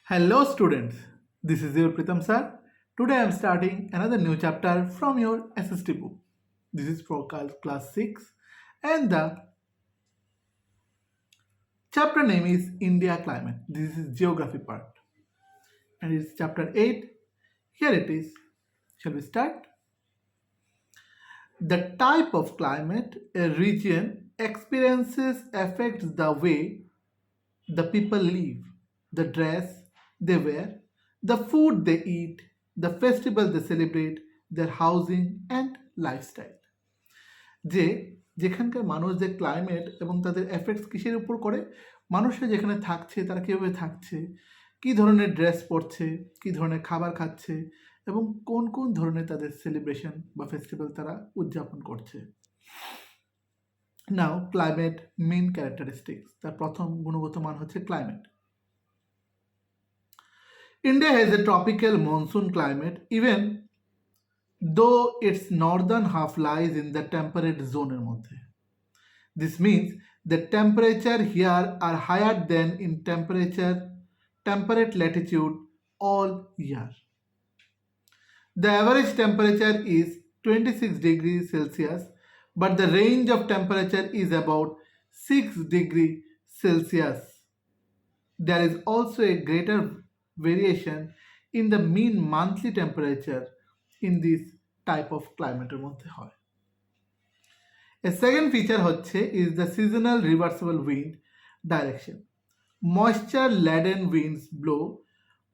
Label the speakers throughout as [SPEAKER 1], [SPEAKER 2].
[SPEAKER 1] Hello students, this is your Pritam sir. Today I am starting another new chapter from your SST book. This is for class 6 and the chapter name is India Climate. This is geography part and it's chapter 8. Here it is. Shall we start? The type of climate a region experiences affects the way the people live, the dress they wear, the food they eat, the festival they celebrate, their housing and lifestyle. যে যেখানকার মানুষ যে climate এবং তাদের effects কিসের উপর করে, মানুষরা যেখানে থাকছে তারা কীভাবে থাকছে, কী ধরনের ড্রেস পরছে, কী ধরনের খাবার খাচ্ছে এবং কোন কোন ধরনের তাদের সেলিব্রেশন বা ফেস্টিভ্যাল তারা উদযাপন করছে। নাও ক্লাইমেট মেন ক্যারেক্টারিস্টিক্স, তার প্রথম গুণগত মান হচ্ছে climate. India has a tropical monsoon climate even though its northern half lies in the temperate zone এর মধ্যে। This means the temperature here are higher than in temperate latitude all year. The average temperature is 26 degrees Celsius, but the range of temperature is about 6 degrees Celsius. There is also a greater variation in the mean monthly temperature in this type of climate এর মধ্যে হয়। A second feature হচ্ছে is the seasonal reversible wind direction. Moisture laden winds blow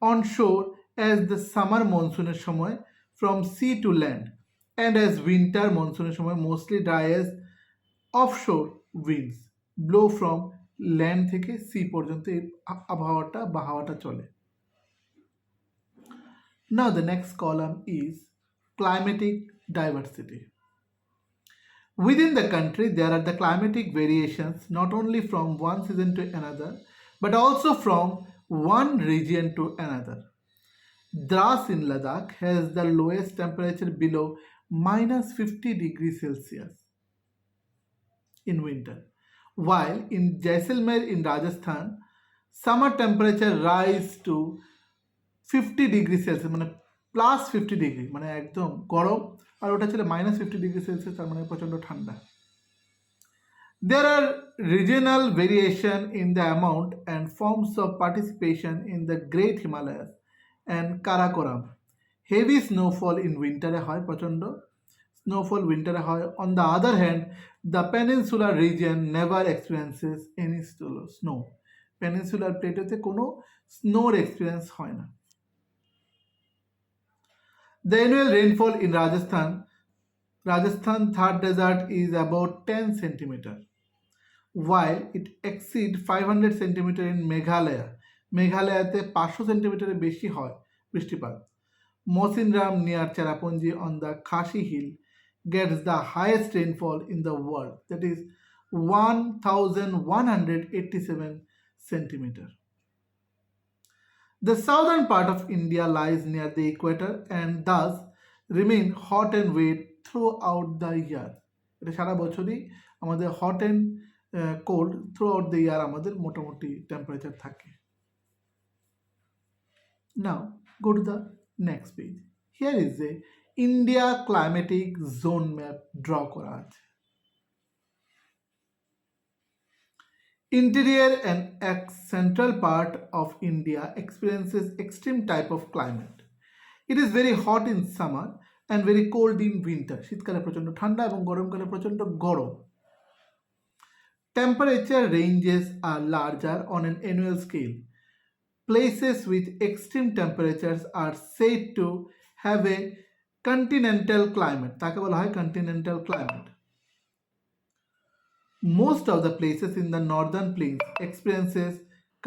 [SPEAKER 1] on shore as the summer monsoon সময় from sea to land and as winter monsoon সময় mostly dry as offshore winds blow from land থেকে sea পর্যন্ত এই আবহাওয়াটা বা হাওয়াটা চলে। Now the next column is climatic diversity. Within the country, there are the climatic variations not only from one season to another, but also from one region to another. Dras in Ladakh has the lowest temperature below minus 50 degrees Celsius in winter, while in Jaisalmer in Rajasthan, summer temperature rise to 50 degree Celsius, মানে plus 50 degree, মানে একদম গরম, আর ওটা ছিল minus 50 degree Celsius, তার মানে প্রচণ্ড ঠান্ডা। There are regional variation in the amount and forms of participation in the Great Himalayas and Karakoram. Heavy snowfall in winter হয়, প্রচণ্ড snowfall winter হয়. On the other hand, the peninsular region never experiences any snow. Peninsular প্লেটোতে কোনো স্নোর experience হয় না। The annual rainfall in Rajasthan third desert is about 10 centimeter, while it exceeds 500 centimeter in Meghalaya. মেঘালয়াতে 500 সেন্টিমিটারের বেশি হয় বৃষ্টিপাত। Mosinram near Cherrapunji on the Khashi Hill gets the highest rainfall in the world, that is 1187 centimeter. The southern part of India lies near the equator and thus remain hot and wet throughout the year. এটা সারা বছরই আমাদের hot and cold throughout the year আমাদের মোটামুটি temperature থাকে। Now go to the next page. Here is a India climatic zone map draw করা আছে। Interior and central part of India experiences extreme type of climate. It is very hot in summer and very cold in winter. শীতকালে প্রচণ্ড ঠান্ডা এবং গরমকালে প্রচণ্ড গরম। Temperature ranges are larger on an annual scale. Places with extreme temperatures are said to have a continental climate. তাকে বলা হয় continental climate. Most of the places in the northern plains experiences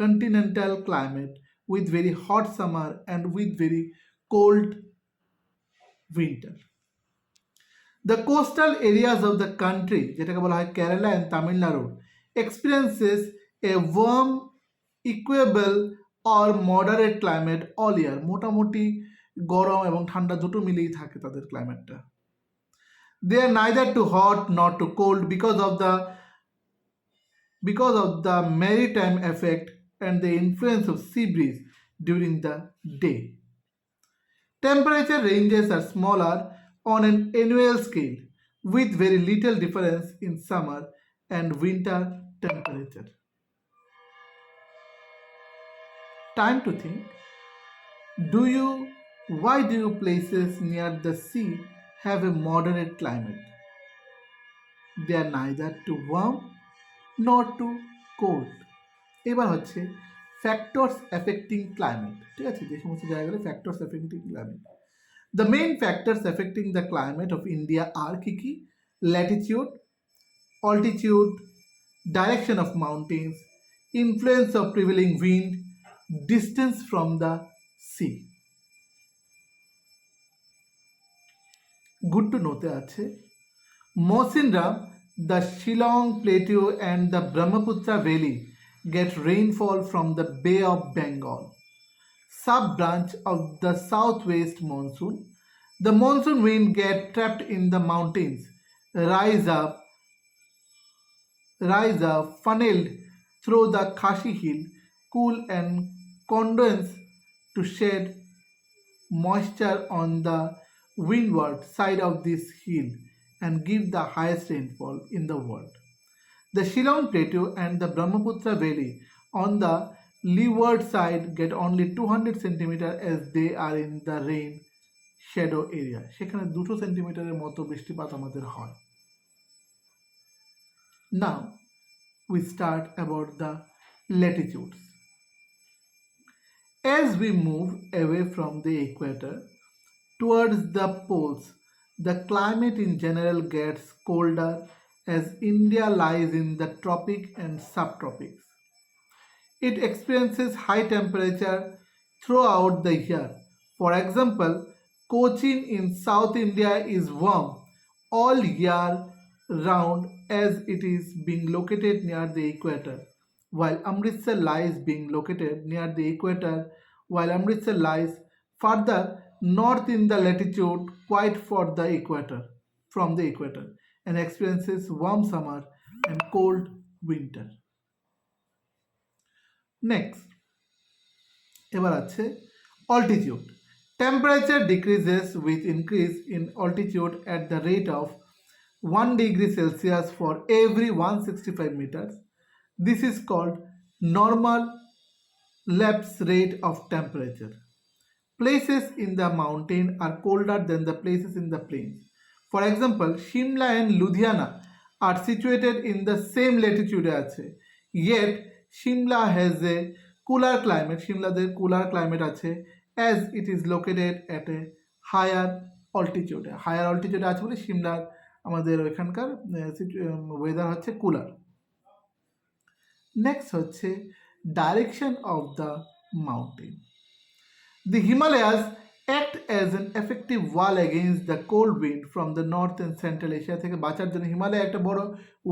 [SPEAKER 1] continental climate with very hot summer and with very cold winter. The coastal areas of the country, যেটাকে বলা হয় Kerala and Tamil Nadu, experiences a warm, equable or moderate climate all year. মোটামুটি গরম এবং ঠান্ডা দুটো মিলেই থাকে তাদের ক্লাইমেটটা। They are neither too hot nor too cold because of the maritime effect and the influence of sea breeze during the day. Temperature ranges are smaller on an annual scale, with very little difference in summer and winter temperature. Time to think. Do you why do you places near the sea have a moderate climate? They are neither too warm nor too cold. এবার হচ্ছে factors affecting climate, ঠিক আছে, যে সমস্ত জায়গায় factors affecting climate, the main factors affecting the climate of India আর কি কি? Latitude, altitude, direction of mountains, influence of prevailing wind, distance from the sea. Good to note আছে Mosinram, the Shillong Plateau and the Brahmaputra Valley get rainfall from the Bay of Bengal, sub-branch of the southwest monsoon. The monsoon wind get trapped in the mountains, rise up, funneled through the Khashi Hill, cool and condense to shed moisture on the windward side of this hill and give the highest rainfall in the world. The Shillong Plateau and the Brahmaputra Valley on the leeward side get only 200 centimeter as they are in the rain shadow area. সেখানে 200 সেন্টিমিটারের মতো বৃষ্টিপাত আমাদের হয়। Now we start about the latitudes. As we move away from the equator towards the poles, the climate in general gets colder as India lies in the tropic and subtropics. It experiences high temperature throughout the year. For example, Cochin in South India is warm all year round as it is being located near the equator, while Amritsar lies being located near the equator, while Amritsar lies further north in the latitude quite for the equator, from the equator, and experiences warm summer and cold winter. Next, এবার আছে altitude. Temperature decreases with increase in altitude at the rate of 1 degree Celsius for every 165 meters. This is called normal lapse rate of temperature. Places in the mountain are colder than the places in the plains. For example, Shimla and Ludhiana are situated in the same latitude আছে, yet Shimla has a cooler climate. Shimlaদের cooler climate আছে as it is located at a higher altitude. Higher altitude আছে বলে শিমলার আমাদের ওইখানকার weather হচ্ছে cooler. Next হচ্ছে direction of the mountain. The Himalayas act as an effective wall against the cold wind from the north and central Asia থেকে বাঁচার জন্য হিমালয় একটা বড়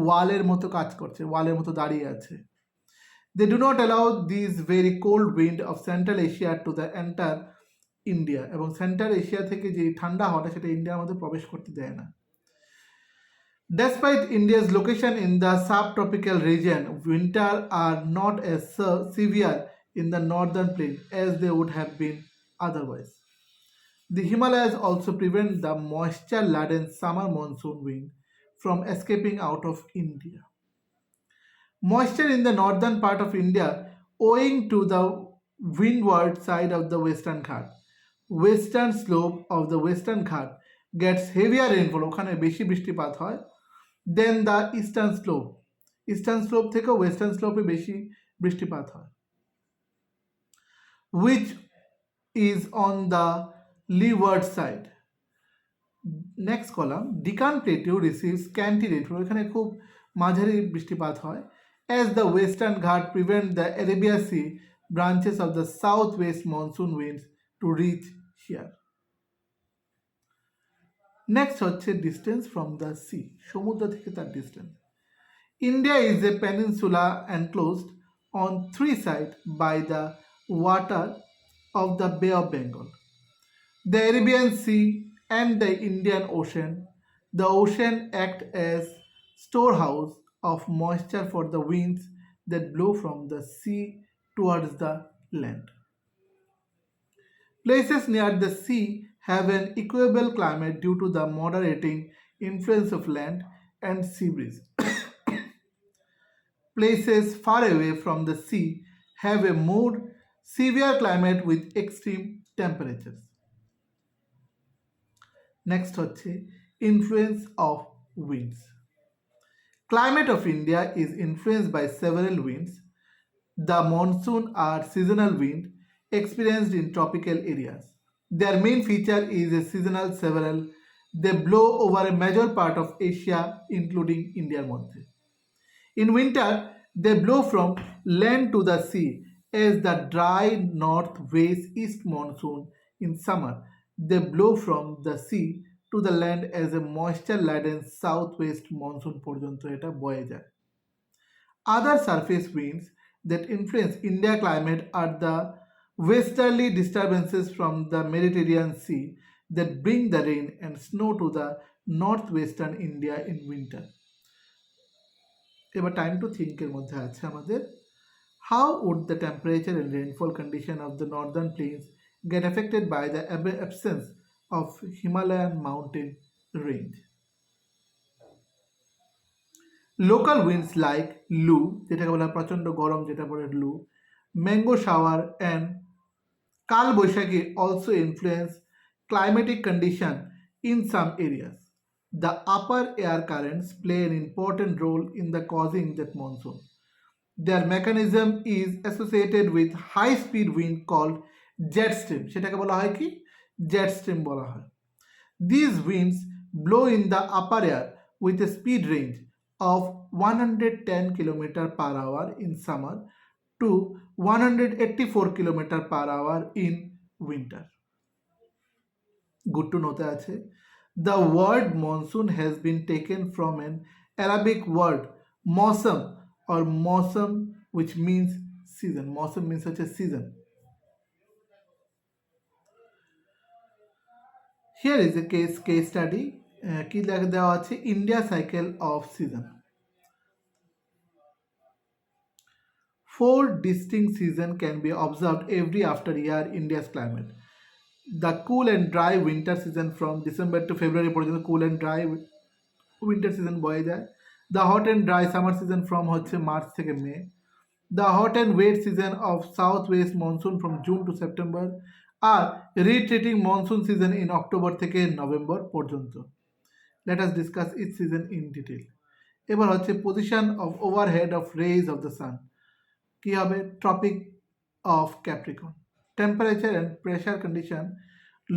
[SPEAKER 1] ওয়ালের মতো কাজ করছে, ওয়ালের মতো দাঁড়িয়ে আছে। They do not allow these very cold wind of Central Asia to the enter India, এবং সেন্ট্রাল এশিয়া থেকে যে ঠান্ডা হওয়াটা সেটা ইন্ডিয়ার মধ্যে প্রবেশ করতে দেয় না। Despite India's location in the subtropical region, winters are not as severe in the northern plain as they would have been otherwise. The Himalayas also prevent the moisture-laden summer monsoon wind from escaping out of India. Moisture in the northern part of India, owing to the windward side of the Western Ghat, western slope of the Western Ghat gets heavier rainfall, ওখানে বেশি বৃষ্টিপাত হয়, then the eastern slope. Eastern slope থেকে western slope এ বেশি বৃষ্টিপাত হয়, which is on the leeward side. Next column, Deccan Plateau receives scanty rainfall, এখানে খুব মাঝারি বৃষ্টিপাত হয়, as the Western Ghat prevent the Arabia Sea branches of the southwest monsoon winds to reach here. Next হচ্ছে distance from the sea, সমুদ্র থেকে তার distance. India is a peninsula enclosed on three sides by the water of the Bay of Bengal, the Arabian Sea and the Indian Ocean. The ocean act as storehouse of moisture for the winds that blow from the sea towards the land. Places near the sea have an equable climate due to the moderating influence of land and sea breeze. Places far away from the sea have a more severe climate with extreme temperatures. Next হচ্ছে influence of winds. Climate of India is influenced by several winds. The monsoon are seasonal wind experienced in tropical areas. Their main feature is a seasonal several. They blow over a major part of Asia including India মধ্যে. In winter, they blow from land to the sea as the dry north-west east monsoon. In summer, they blow from the sea to the land as a moisture-laden southwest monsoon পর্যন্ত এটা বয়ে যায়. Other surface winds that influence India climate are the westerly disturbances from the Mediterranean Sea that bring the rain and snow to the northwestern India in winter. এবার time to থিঙ্কের মধ্যে আছে আমাদের how would the temperature and rainfall condition of the northern plains get affected by the absence of Himalayan mountain range local winds like loo যেটাকে বলা হয় প্রচণ্ড গরম যেটা বলে লু mango shower and Kal Baishakhi also influence climatic condition in some areas. The upper air currents play an important role in the causing that monsoon. Their mechanism is associated with high speed wind called jet stream. সেটাকে বলা হয় কি jet stream বলা হয়. These winds blow in the upper air with a speed range of 110 km per hour in summer to 184 km per hour in winter. Good to know আছে the word monsoon has been taken from an Arabic word mosam or mosam which means season. Mosam means such a season. Here is a case study কি দেওয়া আছে India cycle of season. 4 distinct seasons can be observed every after year India's climate. The cool and dry winter season from December to February পর্যন্ত cool and dry winter season বয়ে যায়. The hot and dry summer season from হচ্ছে March থেকে মে. The hot and wet season of southwest monsoon from June to September আর retreating monsoon season in October থেকে November পর্যন্ত. Let us discuss each season in detail. এবার হচ্ছে position of overhead of rays of the sun. কি হবে Tropic of Capricorn. Temperature and pressure condition.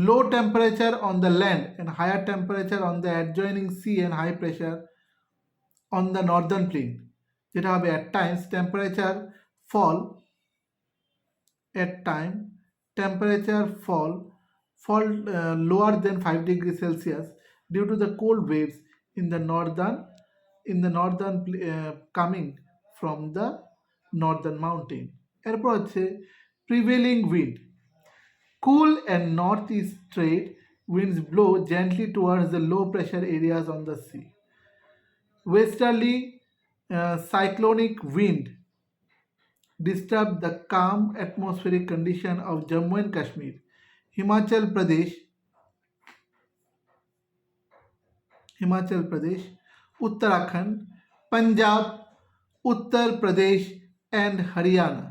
[SPEAKER 1] Low temperature on the land and higher temperature on the adjoining sea and high pressure on the northern plain. যেটা হবে at times temperature fall lower than 5 degrees Celsius due to the cold waves in the northern coming from the northern mountain. এরপর হচ্ছে prevailing wind. Cool and northeast trade winds blow gently towards the low pressure areas on the sea. Westerly cyclonic wind disturb the calm atmospheric condition of Jammu and Kashmir, Himachal Pradesh, Uttarakhand, Punjab, Uttar Pradesh and Haryana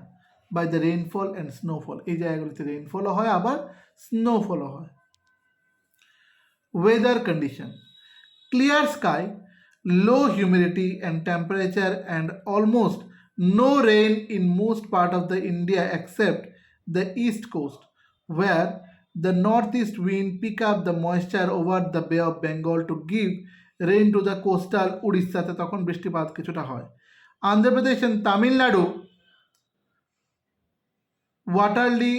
[SPEAKER 1] by the rainfall and snowfall. এই জায়গাগুলোতে রেইনফলও হয় আবার স্নোফলও হয়. Weather condition. Clear sky, low humidity and temperature and almost no rain in most part of the India except the east coast where the northeast wind pick up the moisture over the Bay of Bengal to give rain to the coastal উড়িষ্যাতে তখন বৃষ্টিপাত কিছুটা হয়. Andhra Pradesh and Tamil Nadu waterly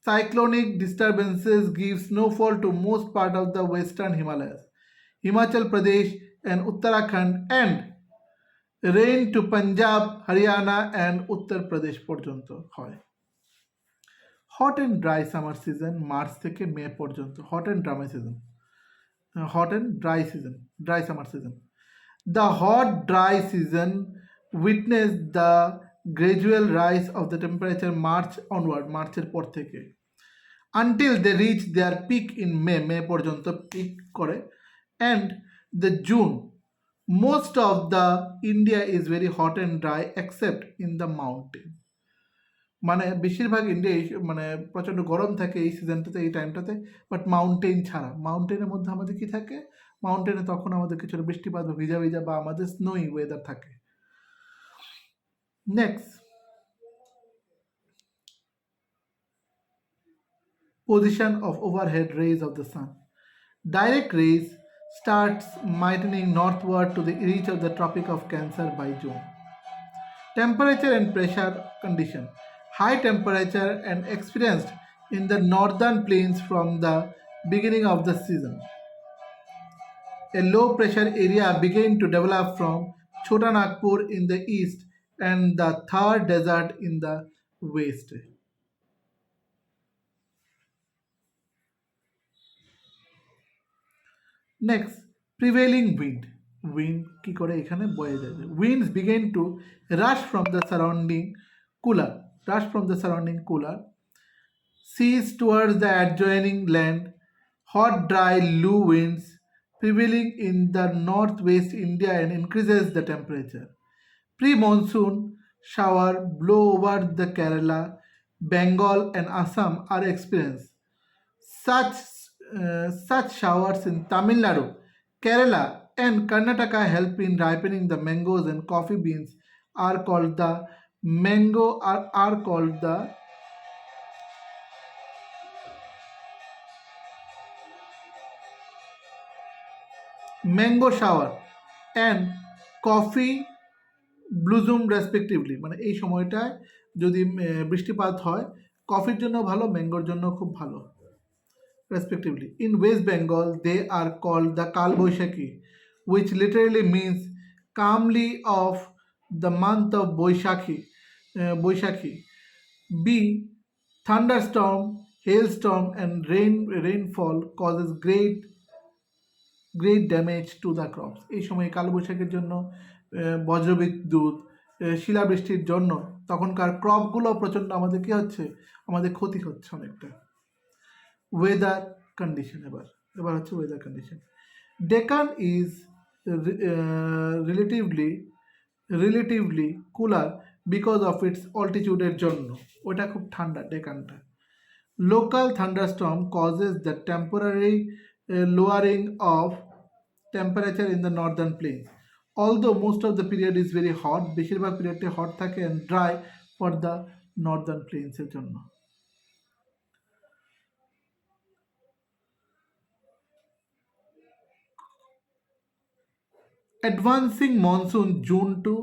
[SPEAKER 1] cyclonic disturbances give snowfall to most part of the western Himalayas. Himachal Pradesh and Uttarakhand and rain to Punjab, Haryana and Uttar Pradesh পর্যন্ত হয়. Hot and dry summer season March থেকে মে পর্যন্ত. Hot and dry summer season. The hot dry season witnessed the gradual rise of the temperature March onward, মার্চের পর থেকে. until they reach their peak in মে পর্যন্ত pick করে, and the June most of the India is very hot and dry except in the mountain. মানে বেশিরভাগ India মানে প্রচণ্ড গরম থাকে এই সিজনটাতে, এই টাইমটাতে, বাট মাউন্টেন ছাড়া। মাউন্টেনের মধ্যে আমাদের কি থাকে, মাউন্টেনে তখন আমাদের কিছুটা বৃষ্টিপাত বা ভিজা ভিজা বা আমাদের স্নোই ওয়েদার থাকে। Next, position of overhead rays of the sun. Direct rays starts mightening northward to the reach of the Tropic of Cancer by June. Temperature and pressure condition. High temperature and experienced in the northern plains from the beginning of the season. A low pressure area began to develop from Chota Nagpur in the east and the Thar Desert in the west. Next, prevailing wind. Wind কি করে এখানে বয়ে যায়। Winds begin to rush from the surrounding cooler seas towards the adjoining land. Hot dry low winds prevailing in the northwest India and increases the temperature. Pre-monsoon shower blow over the Kerala, Bengal and Assam are experienced. Such showers in Tamil Nadu, Kerala, and Karnataka help in ripening the mangoes and coffee beans are called the mango shower and coffee blossom respectively. মানে এই সময়টায় যদি বৃষ্টিপাত হয়, কফির জন্য ভালো, ম্যাঙ্গোর জন্য খুব ভালো respectively. In West Bengal, they are called the Kal Boishakhi, which literally means calmly of the month of Boishakhi. B. Thunderstorm, hailstorm, and rainfall causes great damage to the crops. এই সময় কালবৈশাখীর জন্য বজ্রবিদ্যুৎ, শিলাবৃষ্টির জন্য তখনকার ক্রপগুলো প্রচণ্ড আমাদের কি হচ্ছে, আমাদের ক্ষতি হচ্ছে অনেকটা। ওয়েদার কন্ডিশন, এবার হচ্ছে weather condition. Deccan is relatively cooler because of its অল্টিটিউডের জন্য, ওটা খুব ঠান্ডা ডেকানটা। Local thunderstorm causes the temporary lowering of temperature in the northern plains. Although most of the period is very hot, বেশিরভাগ পিরিয়ডটা হট থাকে and dry for the northern plains এর জন্য। Advancing monsoon June to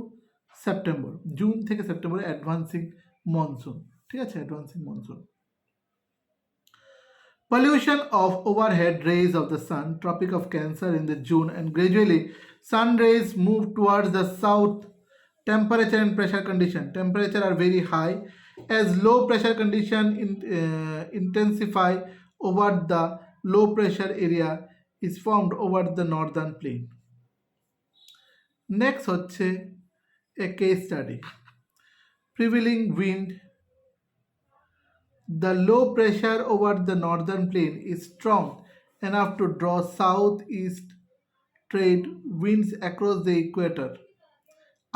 [SPEAKER 1] September, June থেকে সেপ্টেম্বরে advancing monsoon, ঠিক আছে, advancing monsoon. Pollution of overhead rays of the sun, Tropic of Cancer in the June, and gradually sun rays move towards the south. Temperature and pressure condition. Temperature are very high as low pressure condition intensify over the low pressure area is formed over the northern plain. Next হচ্ছে a case study. Prevailing wind. The low pressure over the northern plain is strong enough to draw southeast trade winds across the equator.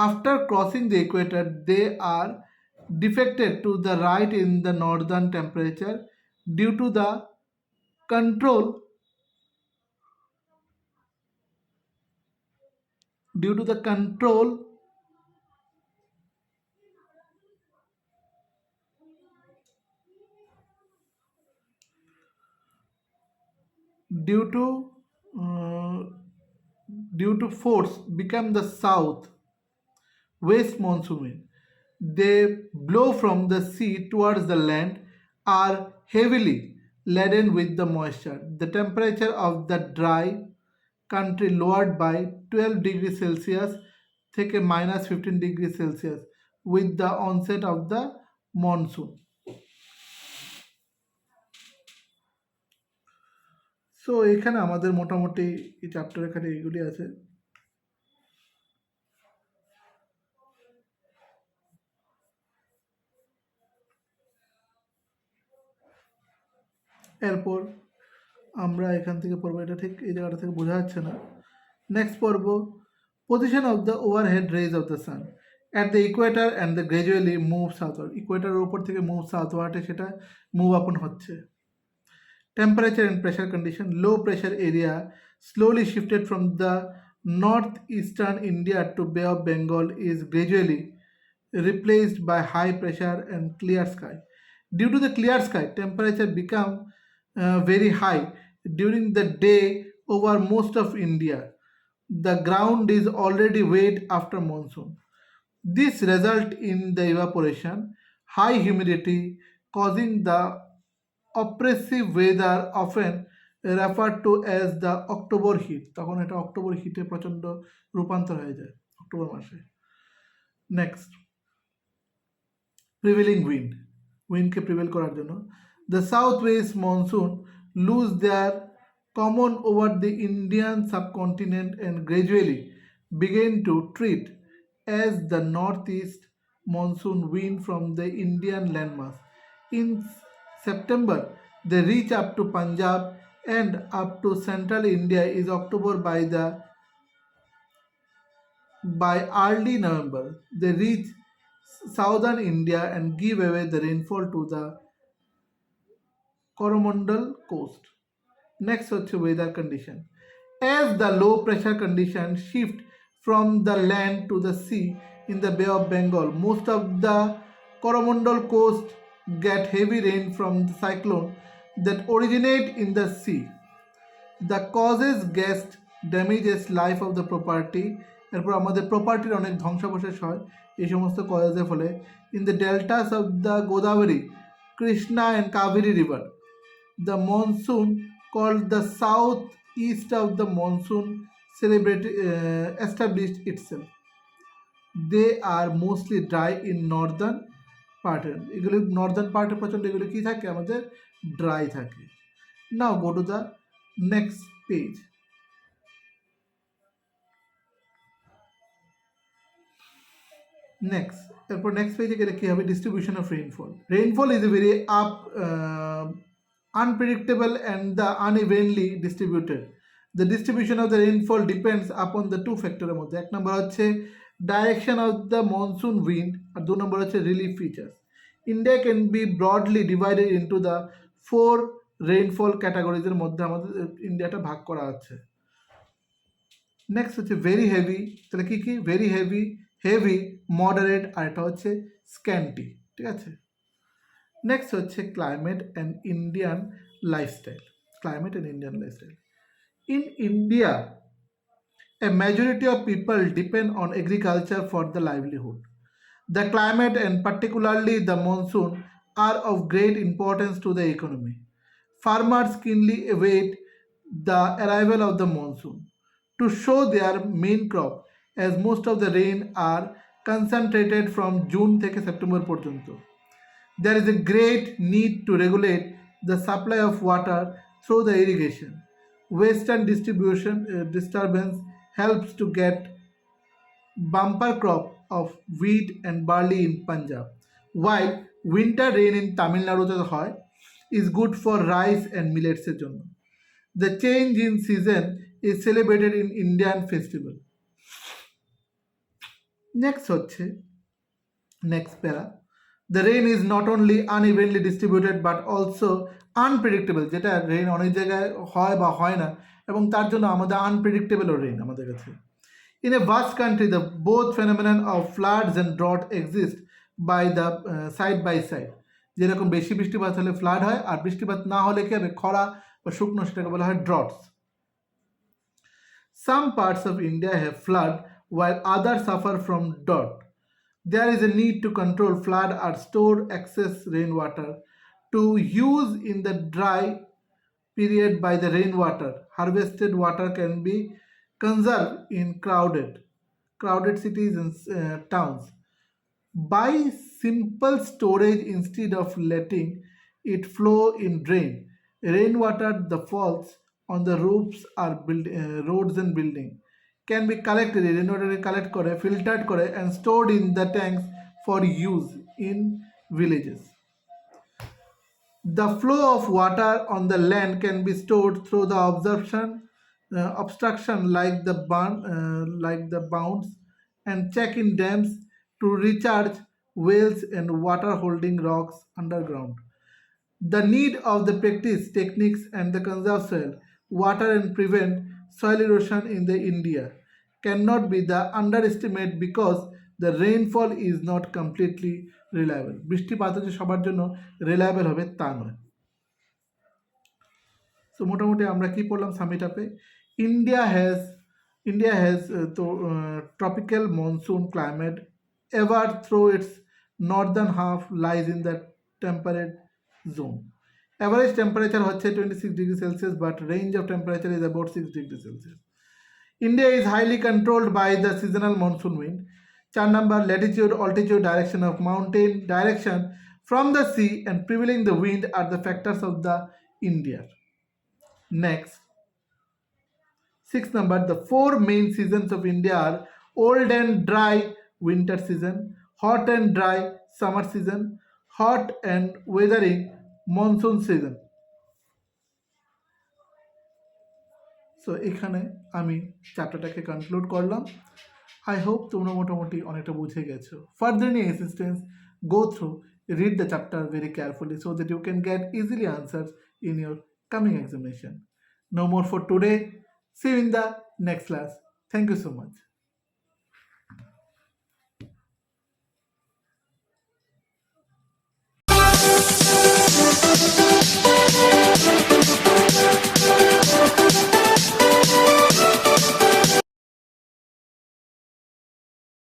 [SPEAKER 1] After crossing the equator, they are defected to the right in the northern temperature due to the control due to the control due to due to force become the south west monsoon wind. They blow from the sea towards the land, are heavily laden with the moisture. The temperature of the dry country lowered by 12 degrees Celsius থেকে -15 degrees Celsius with the onset of the monsoon. So এখানে আমাদের মোটামুটি এই chapter এখানে এইগুলি আছে। এরপর আমরা এখান থেকে পড়বো, এটা ঠিক এই জায়গাটা থেকে বোঝা যাচ্ছে না। নেক্সট পড়ব position of the overhead rays of the sun at the equator and the gradually move southward. ইকুয়েটারের উপর থেকে মুভ সাউথওয়ার্ডে সেটা মুভ আপন হচ্ছে। Temperature and pressure condition. Low pressure area slowly shifted from the northeastern India to Bay of Bengal is gradually replaced by high pressure and clear sky. Due to the clear sky, temperature become very high during the day over most of India. The ground is already wet after monsoon. This result in the evaporation, high humidity, causing the oppressive weather often referred to as the October heat. তখন এটা October হিটে প্রচণ্ড রূপান্তর হয়ে যায় October মাসে। Next prevailing wind, উইন্ডকে prevail করার জন্য the south West monsoon loose there common over the Indian subcontinent and gradually began to treat as the northeast monsoon wind from the Indian landmass. In September, they reach up to Punjab and up to central India is October by early November. They reach southern India and give away the rainfall to the Coromandel coast. Next হচ্ছে weather condition. As the low pressure condition shift from the land to the sea in the Bay of Bengal, most of the Coromandel coast get heavy rain from the cyclone that originate in the sea. The causes guest damages life of the property. এরপর আমাদের প্রপার্টির অনেক ধ্বংসাবশেষ হয় এই সমস্ত কজের ফলে। In the deltas of the Godavari, Krishna and Kaveri river, the monsoon called the southeast of the monsoon established itself. They are mostly dry in northern part. এগুলি নর্দার্ন পার্টে প্রচণ্ড এগুলি কী থাকে আমাদের ড্রাই থাকে। Now go to the next page. Next এরপর next পেজে গেলে কী হবে distribution of rainfall. Rainfall is a very unpredictable and the unevenly distributed. The distribution of the rainfall depends upon the two factors মধ্যে। এক নম্বর হচ্ছে direction of the monsoon wind আর দু নম্বর হচ্ছে relief features. India can be broadly divided into the four rainfall categories এর মধ্যে আমাদের ইন্ডিয়াটা ভাগ করা আছে। নেক্সট হচ্ছে ভেরি হেভি, তাহলে কি কি ভেরি হেভি, হেভি, মডারেট আর এটা হচ্ছে স্ক্যান্টি, ঠিক আছে। নেক্সট হচ্ছে climate and Indian lifestyle. Climate and Indian lifestyle. In India, a majority of people depend on agriculture for the livelihood. The climate and particularly the monsoon are of great importance to the economy. Farmers keenly await the arrival of the monsoon to show their main crop, as most of the rain are concentrated from June থেকে September পর্যন্ত. There is a great need to regulate the supply of water through the irrigation. Western disturbance helps to get bumper crop of wheat and barley in Punjab, while winter rain in Tamil Nadu is good for rice and millets এর জন্য. The change in season is celebrated in Indian festival. Next হচ্ছে next para. The rain is not only unevenly distributed but also unpredictable, যেটা rain অনেক জায়গায় হয় বা হয় না এবং তার জন্য আমাদের আনপ্রেডিক্টেবল রেইন আমাদের কাছে। In a vast country, the both phenomenon of floods and drought exist by the side by side. যেরকম বেশি বৃষ্টিপাত হলে ফ্লাড হয় আর বৃষ্টিপাত না হলে কি হবে খরা বা শুকনো, সেটাকে বলা হয় ড্রটস। Some parts of India have flood while others suffer from drought. There is a need to control flood or store excess rainwater to use in the dry period by the rainwater. Harvested water can be conserved in crowded cities and towns. By simple storage instead of letting it flow in drain. Rainwater that falls on the roofs or roads and buildings can be collected, rainwater collect করে, filtered করে and stored in the tanks for use in villages. The flow of water on the land can be stored through the obstruction like the bounds and check in dams to recharge wells and water holding rocks underground. The need of the practice techniques and the conserve soil, water and prevent soil erosion in the India cannot be the underestimate because the rainfall is not completely reliable. বৃষ্টিপাত যে সবার জন্য reliable হবে তা নয়। So মোটামুটি আমরা কি পড়লাম সামিট আপে, ইন্ডিয়া হ্যাজ ইন্ডিয়া হ্যাজ তো tropical monsoon climate ever throw its northern half lies in the temperate zone. Average temperature হচ্ছে 26 degree Celsius, but range of temperature is about 6 degree Celsius. India is highly controlled by the seasonal monsoon wind. 4 number, latitude, altitude, direction of mountain, direction from the sea and prevailing the wind are the factors of the India. Next, 6 number, the four main seasons of India are old and dry winter season, hot and dry summer season, hot and weathering monsoon season. So এখানে আমি চ্যাপ্টারটাকে conclude করলাম। I hope তোমরা মোটামুটি অনেকটা বুঝে গেছো। Further any assistance, go through, read the chapter very carefully so that you can get easily answers in your coming examination. No more for today. See you in the next class. Thank you so much.